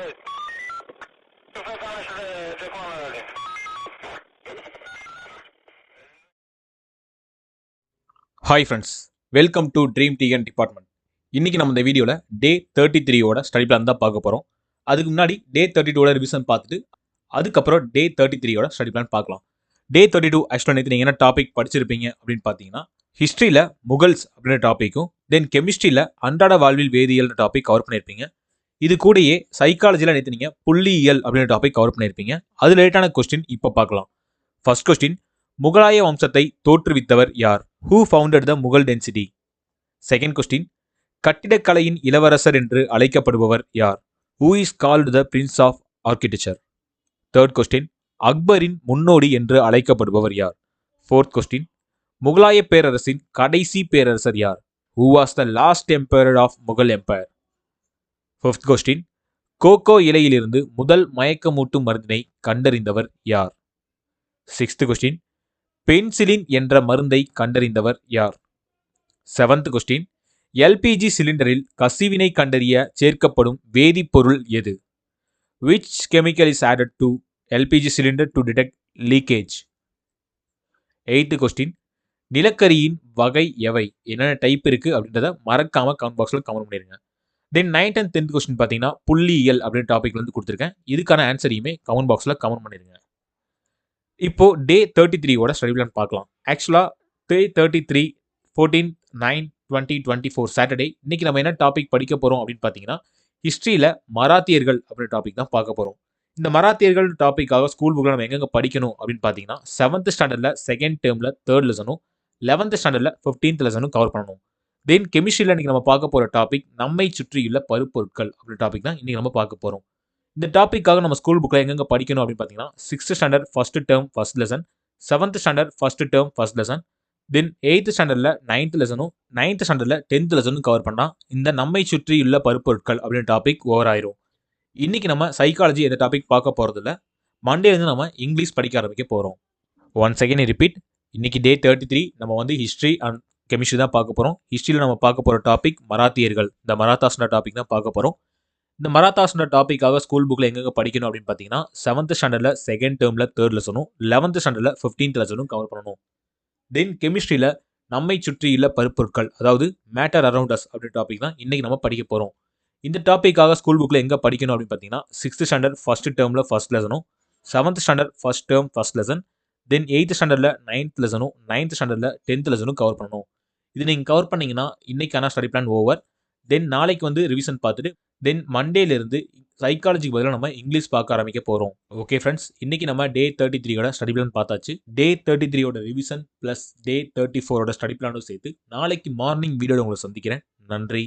Hi friends, welcome to dream TN department. இன்றைக்கி நம்ம இந்த வீடியோவில் டே 33யோட ஸ்டடி பிளான் தான் பார்க்க போகிறோம். அதுக்கு முன்னாடி டே 32 ரிவிஷன் பார்த்துட்டு அதுக்கப்புறம் டே 33யோட ஸ்டடி பிளான் பார்க்கலாம். டே 32 ஆக்சுவலாக நேற்று நீங்கள் என்ன டாபிக் படிச்சிருப்பீங்க அப்படின்னு பார்த்தீங்கன்னா, ஹிஸ்ட்ரியில் முகல்ஸ் அப்படின்ற டாப்பிக்கும், தென் கெமிஸ்ட்ரியில் அன்றாட வாழ்வில் வேதியியல் டாபிக் கவர் பண்ணியிருப்பீங்க. இது கூடயே சைக்காலஜியில் நேற்று நீங்கள் புள்ளியியல் அப்படின்ற டாபிக் கவர் பண்ணியிருப்பீங்க. அது ரிலேட்டான கொஸ்டின் இப்போ பார்க்கலாம். ஃபர்ஸ்ட் கொஸ்டின், முகலாய வம்சத்தை தோற்றுவித்தவர் யார்? Who founded the Mughal dynasty? Second question, கட்டிடக்கலையின் இளவரசர் என்று அழைக்கப்படுபவர் யார்? Who is called the Prince of Architecture? Third question, அக்பரின் முன்னோடி என்று அழைக்கப்படுபவர் யார்? Fourth question, முகலாய பேரரசின் கடைசி பேரரசர் யார்? Who was the last emperor of Mughal Empire? Fifth question, coca இலையிலிருந்து முதல் மயக்கமூட்டும் மருந்தினை கண்டறிந்தவர் யார்? Sixth question, பென்சிலின் என்ற மருந்தை கண்டறிந்தவர் யார்? செவன்த் கொஸ்டின், எல்பிஜி சிலிண்டரில் கசிவினை கண்டறிய சேர்க்கப்படும் வேதிப்பொருள் எது? Which chemical is added to LPG cylinder to detect leakage? Eight question, நிலக்கரியின் வகை எவை? என்னென்ன டைப் இருக்குது அப்படின்றத மறக்காம கமெண்ட் பாக்ஸில் கமெண்ட் பண்ணிடுங்க. தென் 9th and 10th கொஸ்டின் பார்த்தீங்கன்னா புள்ளியியல் அப்படின்னு டாபிக் வந்து கொடுத்துருக்கேன். இதுக்கான ஆன்சரையுமே கமெண்ட் பாக்ஸில் கமெண்ட் பண்ணிடுங்க. இப்போ டே 33யோட ஸ்டடி பிளான் பார்க்கலாம். ஆக்சுவலாக டே 33 14 9 20 24 சாட்டர்டே இன்னைக்கு நம்ம என்ன டாபிக் படிக்க போகிறோம் அப்படின்னு பார்த்தீங்கன்னா, ஹிஸ்ட்ரியில் மராத்தியர்கள் அப்படின்ற டாபிக் தான் பார்க்க போகிறோம். இந்த மராத்தியர்கள் டாப்பிக்காக ஸ்கூல் புக்கில் நம்ம எங்கெங்கே படிக்கணும் அப்படின்னு பார்த்தீங்கன்னா, 7th ஸ்டாண்டர்டில் செகண்ட் டேர்மில் 3rd லெசனும் 11th ஸ்டாண்டர்டில் 15th லெசனும் கவர் பண்ணணும். தென் கெமிஸ்ட்ரியில் இன்றைக்கி நம்ம பார்க்க போகிற டாபிக் நம்மை சுற்றியுள்ள பருப்பொருட்கள் அப்படின்ற டாபிக் தான் இன்றைக்கி நம்ம பார்க்க போகிறோம். இந்த டாப்பிக்காக நம்ம ஸ்கூல் புக்கில் எங்கெங்கே படிக்கணும் அப்படின்னு பார்த்தீங்கன்னா, 6th standard first term first lesson, 7th standard first term first lesson, then 8th ஸ்டாண்டர்டில் 9th லெசனும் 9th ஸ்டாண்டர்டில் 10th லெசனும் கவர் பண்ணால் இந்த நம்மை சுற்றியுள்ள பருப்பொருட்கள் அப்படின்ற டாபிக் ஓவர் ஆயிரும். இன்றைக்கி நம்ம சைக்காலஜி எந்த டாபிக் பார்க்க போகிறதில்ல. மண்டேலேருந்து நம்ம இங்கிலீஷ் படிக்க ஆரம்பிக்க போகிறோம். ஒன்ஸ் அகெயின் ரிப்பீட், இன்றைக்கி டே 33 நம்ம வந்து ஹிஸ்ட்ரி அண்ட் கெமிஸ்ட்ரி தான் பார்க்க போகிறோம். ஹிஸ்ட்ரியில் நம்ம பார்க்க போகிற டாபிக் மராத்தியர்கள், இந்த மராத்தாஸ்ன்ற டாபிக் தான் பார்க்க போகிறோம். இந்த மராத்தாஸ்ன்ற டாப்பிக்காக ஸ்கூல் புக்கில் எங்கெங்கே படிக்கணும் அப்படின்னு பார்த்தீங்கன்னா, 7th ஸ்டாண்டர்டில் செகண்ட் டேர்மில் 3rd லெசனும் 11th ஸ்டாண்டர்டில் 15th லெசனும் கவர் பண்ணணும். தென் கெமிஸ்ட்ரியில் நம்மை சுற்றியுள்ள பருப்பொருட்கள், அதாவது மேட்டர் அரவுண்ட் அஸ் அப்படின்ற டாபிக் தான் இன்றைக்கி நம்ம படிக்க போகிறோம். இந்த டாப்பிக்காக ஸ்கூல் புக்கில் எங்கே படிக்கணும் அப்படின்னு பார்த்தீங்கன்னா, 6th ஸ்டாண்டர்ட் ஃபர்ஸ்ட் டேர்மில் ஃபர்ஸ்ட் லெசனும் 7th standard first term first lesson, then 8th ஸ்டாண்டர்டில் 9th லெசனும் 9th ஸ்டாண்டர்டில் 10th லெசனும் கவர் பண்ணணும். இது நீங்கள் கவர் பண்ணிங்கன்னா இன்றைக்கான ஸ்டடி பிளான் ஓவர். தென் நாளைக்கு வந்து ரிவிஷன் பார்த்துட்டு தென் மண்டேலேருந்து சைக்காலஜிக்கு பதிலாக நம்ம இங்கிலீஷ் பார்க்க ஆரம்பிக்க போகிறோம். ஓகே ஃப்ரெண்ட்ஸ், இன்றைக்கி நம்ம டே 33யோட ஸ்டடி பிளான் பார்த்தாச்சு. டே 33யோட ரிவிஷன் ப்ளஸ் டே 34ஓட ஸ்டடி பிளானும் சேர்த்து நாளைக்கு மார்னிங் வீடியோவில் உங்களை சந்திக்கிறேன். நன்றி.